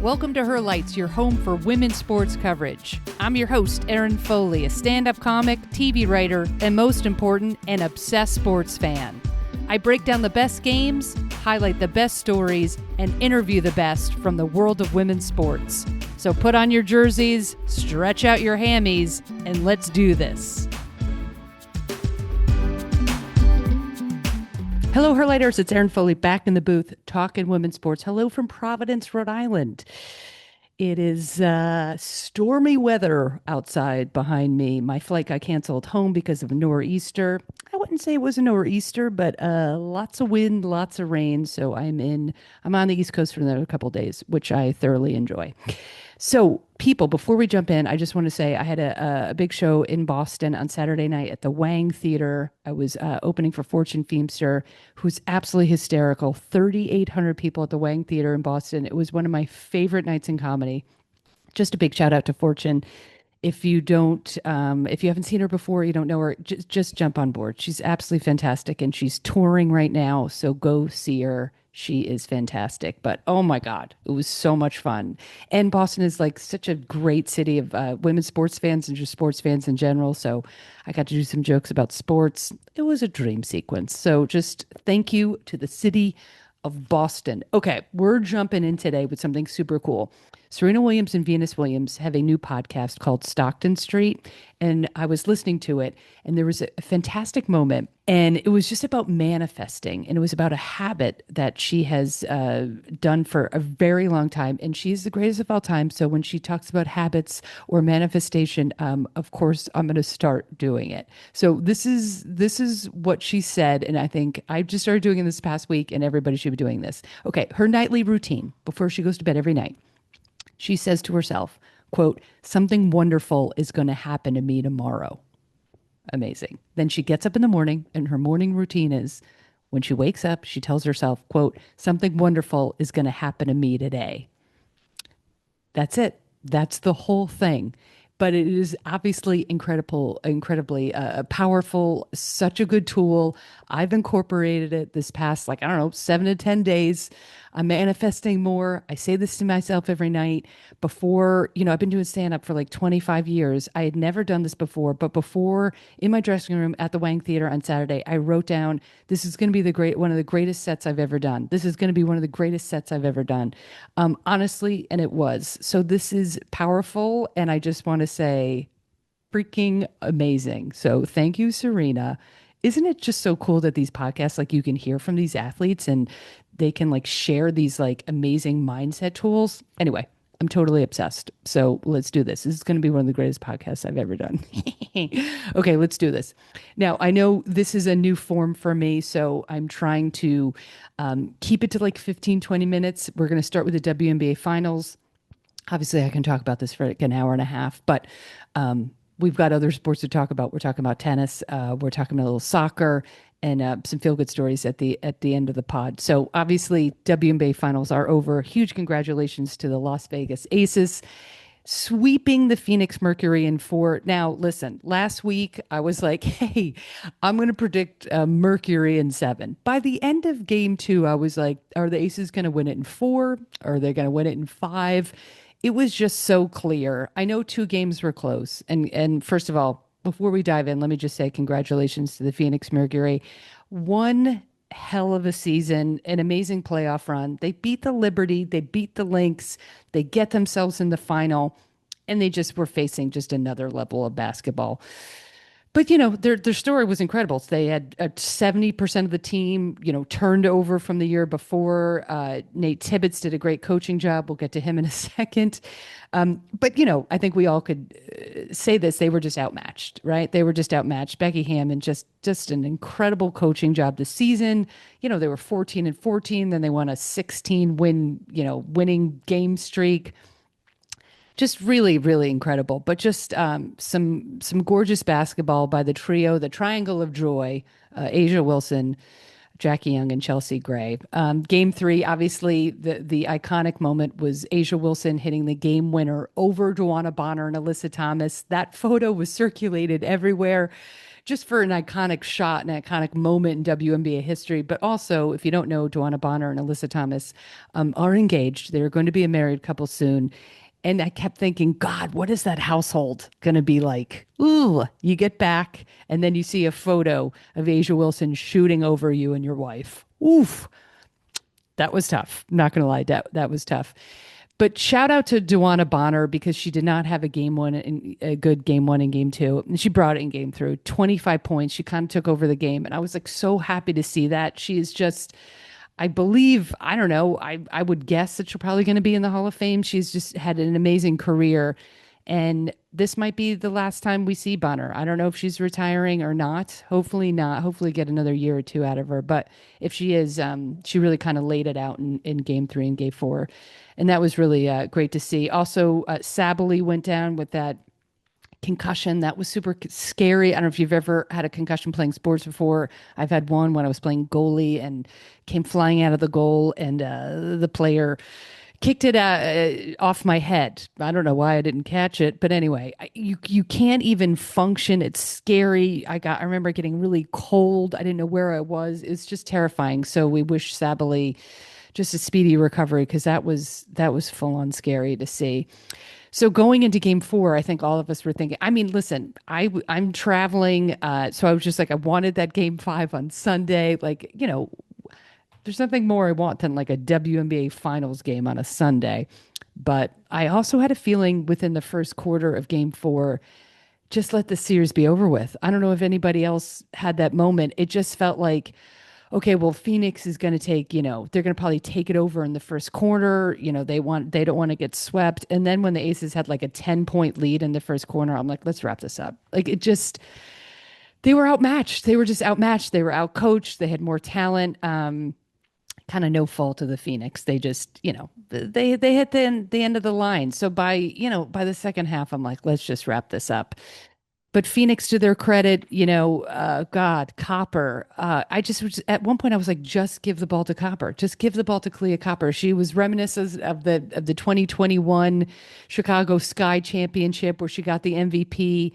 Welcome to Her Lights, your home for women's sports coverage. I'm your host, Erin Foley, a stand-up comic, TV writer, and most important, an obsessed sports fan. I break down the best games, highlight the best stories, and interview the best from the world of women's sports. So put on your jerseys, stretch out your hammies, and let's do this. Hello, Herlighters. It's Erin Foley back in the booth talking women's sports. Hello from Providence, Rhode Island. It is stormy weather outside behind me. My flight got canceled home because of a nor'easter. I wouldn't say it was a nor'easter, but lots of wind, lots of rain. So I'm on the East Coast for another couple of days, which I thoroughly enjoy. So, people, before we jump in, I just want to say I had a big show in Boston on Saturday night at the Wang Theater. I was opening for Fortune Feimster, who's absolutely hysterical. 3,800 people at the Wang Theater in Boston. It was one of my favorite nights in comedy. Just a big shout out to Fortune. If you haven't seen her before, you don't know her, just jump on board. She's absolutely fantastic, and she's touring right now, so go see her. She is fantastic. But oh my God, it was so much fun. And Boston is like such a great city of women's sports fans and just sports fans in general. So I got to do some jokes about sports. It was a dream sequence. So just thank you to the city of Boston. Okay, we're jumping in today with something super cool. Serena Williams and Venus Williams have a new podcast called Stockton Street, and I was listening to it, and there was a fantastic moment, and it was just about manifesting, and it was about a habit that she has done for a very long time, and she's the greatest of all time, so when she talks about habits or manifestation, of course, I'm going to start doing it. So this is what she said, and I think I just started doing it this past week, and everybody should be doing this. Okay, her nightly routine before she goes to bed every night. She says to herself, quote, "Something wonderful is going to happen to me tomorrow." Amazing. Then she gets up in the morning, and her morning routine is when she wakes up, she tells herself, quote, "Something wonderful is going to happen to me today." That's it. That's the whole thing. But it is obviously incredibly powerful, such a good tool. I've incorporated it this past, 7 to 10 days. I'm manifesting more. I say this to myself every night. Before, I've been doing stand-up for like 25 years. I had never done this before, but before, in my dressing room at the Wang Theater on Saturday, I wrote down, this is going to be one of the greatest sets I've ever done. This is going to be one of the greatest sets I've ever done. Honestly, and it was. So this is powerful, and I just want to say freaking amazing. So thank you, Serena. Isn't it just so cool that these podcasts, like, you can hear from these athletes and they can like share these like amazing mindset tools? Anyway, I'm totally obsessed. So let's do this. This is going to be one of the greatest podcasts I've ever done. Okay, let's do this. Now, I know this is a new form for me, so I'm trying to keep it to like 15, 20 minutes. We're going to start with the WNBA Finals. Obviously, I can talk about this for like an hour and a half, but we've got other sports to talk about. We're talking about tennis. We're talking about a little soccer and some feel-good stories at the end of the pod. So obviously, WNBA Finals are over. Huge congratulations to the Las Vegas Aces, sweeping the Phoenix Mercury in 4. Now, listen, last week I was like, hey, I'm going to predict Mercury in 7. By the end of game 2, I was like, are the Aces going to win it in 4? Or are they going to win it in 5? It was just so clear. I know 2 games were close. And first of all, before we dive in, let me just say congratulations to the Phoenix Mercury. One hell of a season, an amazing playoff run. They beat the Liberty, they beat the Lynx, they get themselves in the final, and they just were facing just another level of basketball. But, their story was incredible. So they had 70% of the team, turned over from the year before. Nate Tibbetts did a great coaching job. We'll get to him in a second. But, I think we all could say this. They were just outmatched, right? They were just outmatched. Becky Hammond, just an incredible coaching job this season. They were 14-14. Then they won a winning game streak. Just really, really incredible. But just some gorgeous basketball by the trio, the Triangle of Joy, A'ja Wilson, Jackie Young, and Chelsea Gray. Game 3, obviously, the iconic moment was A'ja Wilson hitting the game winner over Joanna Bonner and Alyssa Thomas. That photo was circulated everywhere. just for an iconic shot, an iconic moment in WNBA history. But also, if you don't know, Joanna Bonner and Alyssa Thomas are engaged. They're going to be a married couple soon. And I kept thinking, God, what is that household going to be like? Ooh, you get back and then you see a photo of Asia Wilson shooting over you and your wife. Oof, that was tough. Not going to lie, that was tough. But shout out to Duana Bonner because she did not have a good game one and game two. And she brought it in game through 25 points. She kind of took over the game. And I was like so happy to see that. She is just, I believe, I don't know, I would guess that she's probably going to be in the Hall of Fame. She's just had an amazing career. And this might be the last time we see Bonner. I don't know if she's retiring or not. Hopefully not. Hopefully get another year or two out of her. But if she is, she really kind of laid it out in game three and game four. And that was really great to see. Also, Sabally went down with that concussion. That was super scary. I don't know if you've ever had a concussion playing sports before. I've had one when I was playing goalie and came flying out of the goal, and the player kicked it off my head. I don't know why I didn't catch it, but anyway, you can't even function. It's scary. I remember getting really cold. I didn't know where I was. It's just terrifying. So we wish Sabally just a speedy recovery because that was full on scary to see. So going into game four, I think all of us were thinking, I mean, listen, I'm traveling. So I was just like, I wanted that game five on Sunday. Like, there's nothing more I want than like a WNBA Finals game on a Sunday. But I also had a feeling within the first quarter of game four, just let the series be over with. I don't know if anybody else had that moment. It just felt like, okay, well, Phoenix is going to take, they're going to probably take it over in the first quarter. They don't want to get swept. And then when the Aces had like a 10-point lead in the first quarter, I'm like, let's wrap this up. Like it just, they were outmatched. They were just outmatched. They were outcoached. They had more talent. Kind of no fault of the Phoenix. They just, they hit the end of the line. So by the second half, I'm like, let's just wrap this up. But Phoenix, to their credit, God, Copper. I just was at one point I was like, just give the ball to Copper. Just give the ball to Clea Copper. She was reminiscent of the 2021 Chicago Sky Championship where she got the MVP.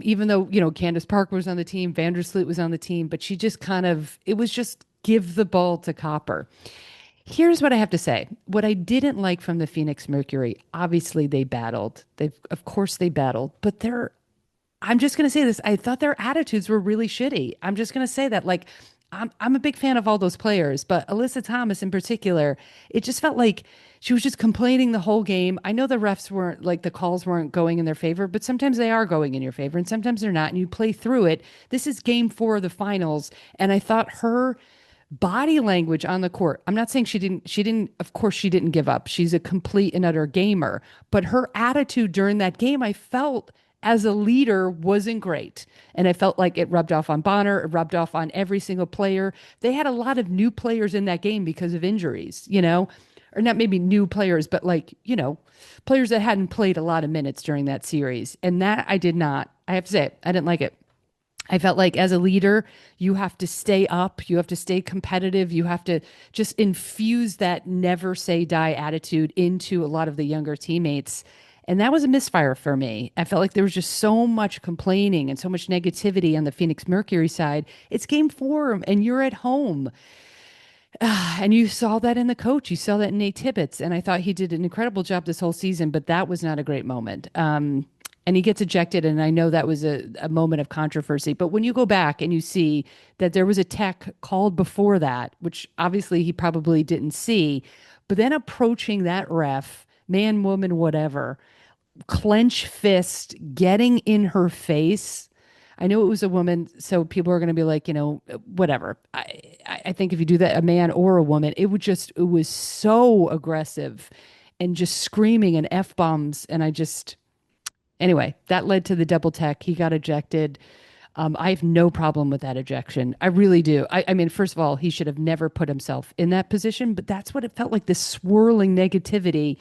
Even though, Candace Parker was on the team, Vandersloot was on the team, but she just it was just give the ball to Copper. Here's what I have to say. What I didn't like from the Phoenix Mercury, obviously they battled. Of course they battled, but I'm just going to say this. I thought their attitudes were really shitty. I'm just going to say that. Like, I'm a big fan of all those players, but Alyssa Thomas in particular, it just felt like she was just complaining the whole game. I know the refs weren't like the calls weren't going in their favor, but sometimes they are going in your favor and sometimes they're not. And you play through it. This is game four of the finals. And I thought her body language on the court. I'm not saying of course she didn't give up. She's a complete and utter gamer, but her attitude during that game, I felt as a leader wasn't great. And I felt like it rubbed off on Bonner. It rubbed off on every single player. They had a lot of new players in that game because of injuries, or not maybe new players, but like, players that hadn't played a lot of minutes during that series. And that I have to say, I didn't like it. I felt like as a leader, you have to stay up, you have to stay competitive, you have to just infuse that never say die attitude into a lot of the younger teammates. And that was a misfire for me. I felt like there was just so much complaining and so much negativity on the Phoenix Mercury side. It's game four and you're at home. And you saw that in the coach. You saw that in Nate Tibbetts. And I thought he did an incredible job this whole season, but that was not a great moment. And he gets ejected. And I know that was a moment of controversy. But when you go back and you see that there was a tech called before that, which obviously he probably didn't see, but then approaching that ref, man, woman, whatever, clench fist, getting in her face. I know it was a woman, so people are going to be like, whatever. I think if you do that, a man or a woman, it was so aggressive and just screaming and F bombs. And anyway, that led to the double tech. He got ejected. I have no problem with that ejection. I really do. I mean, first of all, he should have never put himself in that position, but that's what it felt like, this swirling negativity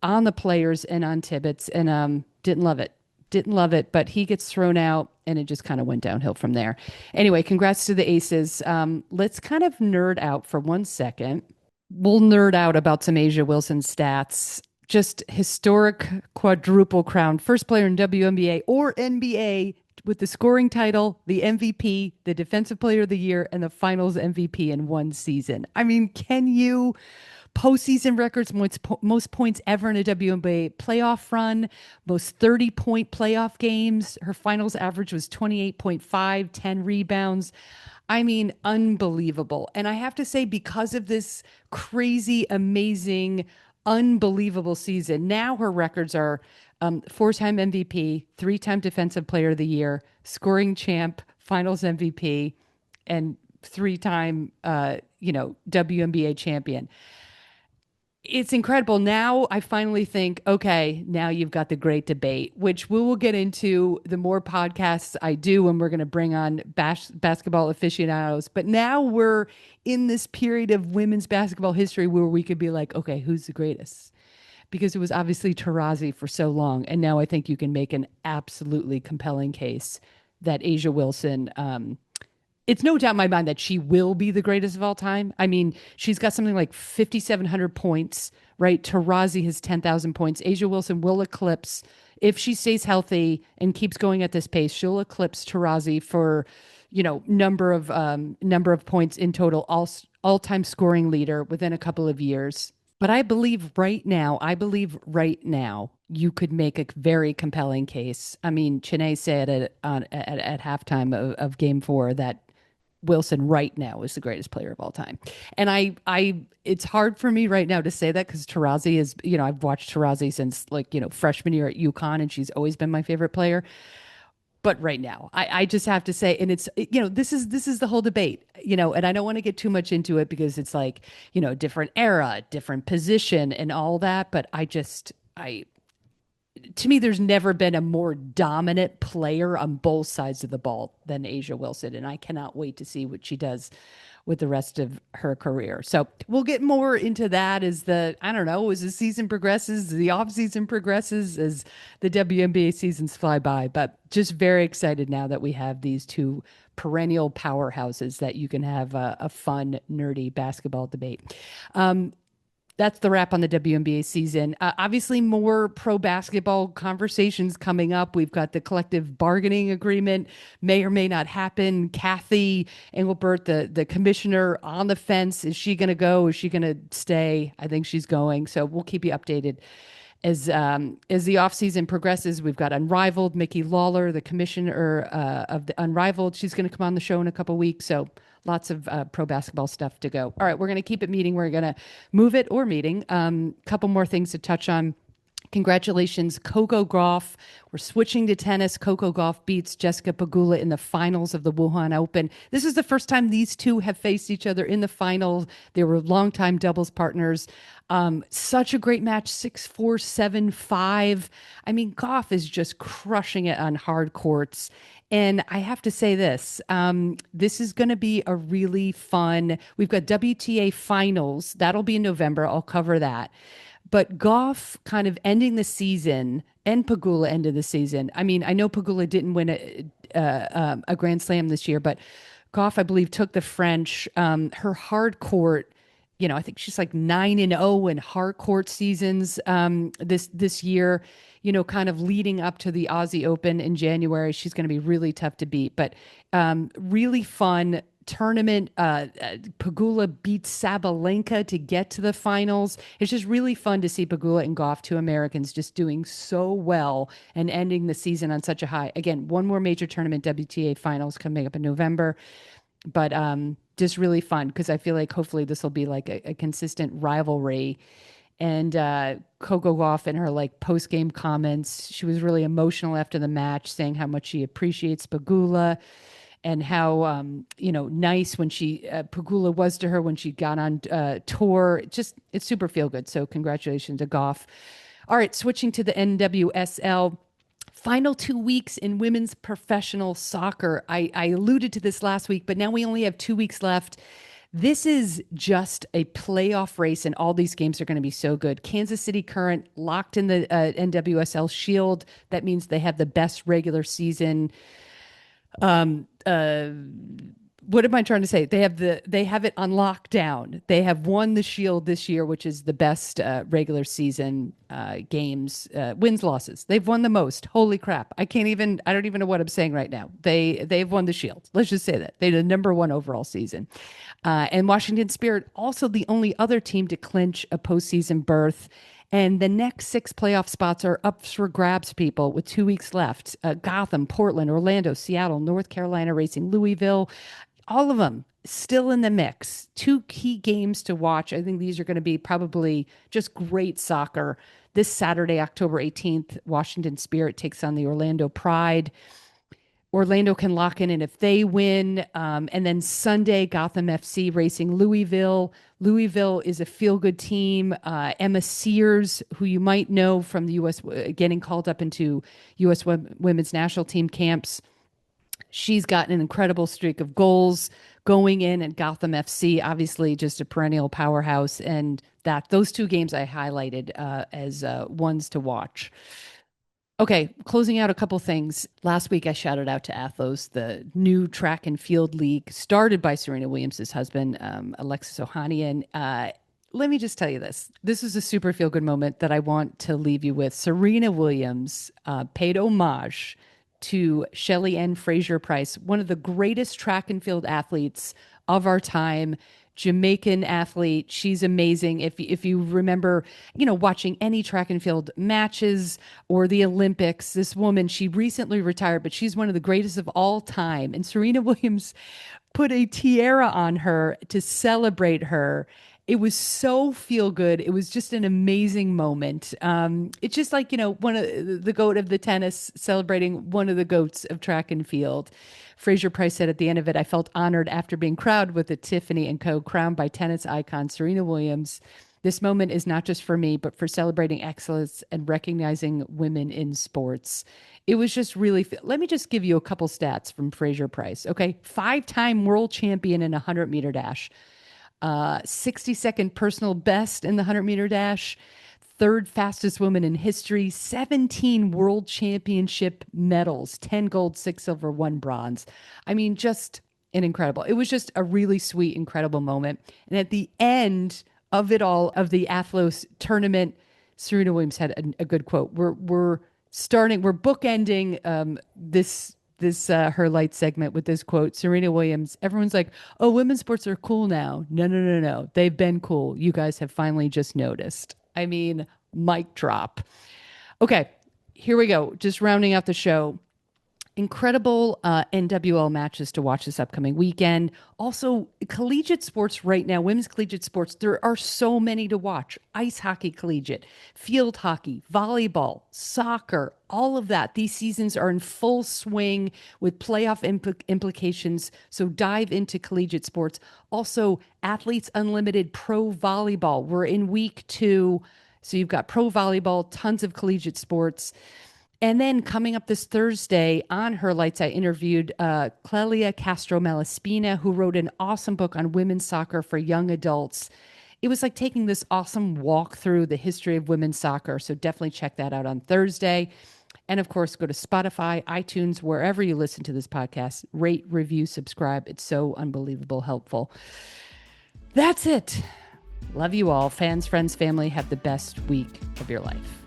on the players and on Tibbetts, and didn't love it. Didn't love it, but he gets thrown out and it just kind of went downhill from there. Anyway, congrats to the Aces. Let's kind of nerd out for 1 second. We'll nerd out about some Asia Wilson stats. Just historic quadruple crown. First player in WNBA or NBA with the scoring title, the MVP, the Defensive Player of the Year, and the Finals MVP in one season. I mean, can you postseason records, most points ever in a WNBA playoff run, most 30-point playoff games. Her finals average was 28.5, 10 rebounds. I mean, unbelievable. And I have to say, because of this crazy, amazing, unbelievable season, now her records are four-time MVP, three-time Defensive Player of the Year, scoring champ, Finals MVP, and three-time, WNBA champion. It's incredible. Now I finally think, okay, now you've got the great debate, which we will get into the more podcasts I do, and we're going to bring on basketball aficionados. But now we're in this period of women's basketball history where we could be like, okay, who's the greatest? Because it was obviously Taurasi for so long. And now I think you can make an absolutely compelling case that A'ja Wilson, it's no doubt in my mind that she will be the greatest of all time. I mean, she's got something like 5,700 points, right? Taurasi has 10,000 points. A'ja Wilson will eclipse, if she stays healthy and keeps going at this pace, she'll eclipse Taurasi for, number of points in total, all-time scoring leader within a couple of years. But I believe right now, you could make a very compelling case. I mean, Chene said at halftime of Game 4 that Wilson right now is the greatest player of all time. And it's hard for me right now to say that because Taurasi is, I've watched Taurasi since freshman year at UConn, and she's always been my favorite player. But right now, I just have to say, and it's, this is the whole debate, and I don't want to get too much into it because it's like, different era, different position and all that. But to me, there's never been a more dominant player on both sides of the ball than A'ja Wilson. And I cannot wait to see what she does with the rest of her career. So we'll get more into that as the season progresses, the off season progresses, as the WNBA seasons fly by. But just very excited now that we have these two perennial powerhouses that you can have a fun, nerdy basketball debate. That's the wrap on the WNBA season. Obviously, more pro basketball conversations coming up. We've got the collective bargaining agreement, may or may not happen. Kathy Engelbert, the commissioner, on the fence. Is she going to go? Is she going to stay? I think she's going. So we'll keep you updated as the offseason progresses. We've got Unrivaled, Mickey Lawler, the commissioner of the Unrivaled. She's going to come on the show in a couple weeks. So lots of pro basketball stuff to go. All right, we're going to keep it meeting. We're going to move it or meeting. Couple more things to touch on. Congratulations, Coco Gauff. We're switching to tennis. Coco Gauff beats Jessica Pegula in the finals of the Wuhan Open. This is the first time these two have faced each other in the finals. They were longtime doubles partners. Such a great match, 6-4, 7-5. I mean, Gauff is just crushing it on hard courts. And I have to say this, this is going to be a really fun, we've got WTA finals. That'll be in November. I'll cover that. But Gauff kind of ending the season and Pegula ended the season. I mean, I know Pegula didn't win a Grand Slam this year, but Gauff, I believe, took the French. Her hard court, I think she's like 9-0 in hard court seasons this year. Kind of leading up to the Aussie Open in January. She's going to be really tough to beat, but really fun tournament. Pegula beat Sabalenka to get to the finals. It's just really fun to see Pegula and Gauff, two Americans, just doing so well and ending the season on such a high. Again, one more major tournament, WTA finals coming up in November, but just really fun because I feel like hopefully this will be like a consistent rivalry. And Coco Gauff in her post-game comments, she was really emotional after the match, saying how much she appreciates Pegula and how nice when Pegula was to her when she got on tour. It's super feel good. So congratulations to Gauff. All right, switching to the NWSL. Final 2 weeks in women's professional soccer. I alluded to this last week, but now we only have 2 weeks left. This is just a playoff race, and all these games are going to be so good. Kansas City Current locked in the NWSL Shield. That means they have the best regular season What am I trying to say? They have it on lockdown. They have won the Shield this year, which is the best regular season games, wins, losses. They've won the most. Holy crap. I don't even know what I'm saying right now. They've won the Shield. Let's just say that. They're the number one overall season. And Washington Spirit, also the only other team to clinch a postseason berth. And the next 6 playoff spots are up for grabs, people, with 2 weeks left. Gotham, Portland, Orlando, Seattle, North Carolina Racing, Louisville, all of them still in the mix. 2 key games to watch. I think these are going to be probably just great soccer. This Saturday, October 18th, Washington Spirit takes on the Orlando Pride. Orlando can lock in, and if they win, and then Sunday, Gotham FC racing Louisville. Louisville is a feel-good team. Emma Sears, who you might know from the U.S. Getting called up into U.S. women's national team camps. She's gotten an incredible streak of goals going in at Gotham FC, obviously just a perennial powerhouse. And those 2 games I highlighted as ones to watch. Okay, closing out a couple things. Last week, I shouted out to Athos, the new track and field league started by Serena Williams' husband, Alexis Ohanian. Let me just tell you this. This is a super feel-good moment that I want to leave you with. Serena Williams paid homage to Shelly-Ann Fraser-Price, one of the greatest track and field athletes of our time. Jamaican athlete. She's amazing. If you remember, watching any track and field matches or the Olympics, this woman, she recently retired, but she's one of the greatest of all time. And Serena Williams put a tiara on her to celebrate her. It was so feel good. It was just an amazing moment. It's just like, one of the goat of the tennis celebrating one of the goats of track and field. Fraser-Pryce said at the end of it, I felt honored after being crowned with the Tiffany & Co. crowned by tennis icon Serena Williams. This moment is not just for me, but for celebrating excellence and recognizing women in sports. It was just really, let me just give you a couple stats from Fraser-Pryce. Okay. 5-time world champion in a 100-meter dash. 62nd personal best in the 100-meter dash, 3rd fastest woman in history, 17 world championship medals, 10 gold, 6 silver, 1 bronze. I mean, just an incredible. It was just a really sweet, incredible moment. And at the end of it all, of the Athlos tournament, Serena Williams had a good quote. We're bookending this her light segment with this quote. Serena Williams, everyone's like, oh, women's sports are cool now. No. They've been cool. You guys have finally just noticed. I mean, mic drop. Okay, here we go. Just rounding out the show. Incredible NWL matches to watch this upcoming weekend. Also, collegiate sports right now, women's collegiate sports, there are so many to watch. Ice hockey collegiate, field hockey, volleyball, soccer, all of that. These seasons are in full swing with playoff implications. So dive into collegiate sports. Also, Athletes Unlimited Pro Volleyball. We're in week 2. So you've got pro volleyball, tons of collegiate sports. And then coming up this Thursday on Her Lights, I interviewed Clelia Castro-Malaspina, who wrote an awesome book on women's soccer for young adults. It was like taking this awesome walk through the history of women's soccer. So definitely check that out on Thursday. And of course, go to Spotify, iTunes, wherever you listen to this podcast. Rate, review, subscribe. It's so unbelievable helpful. That's it. Love you all. Fans, friends, family. Have the best week of your life.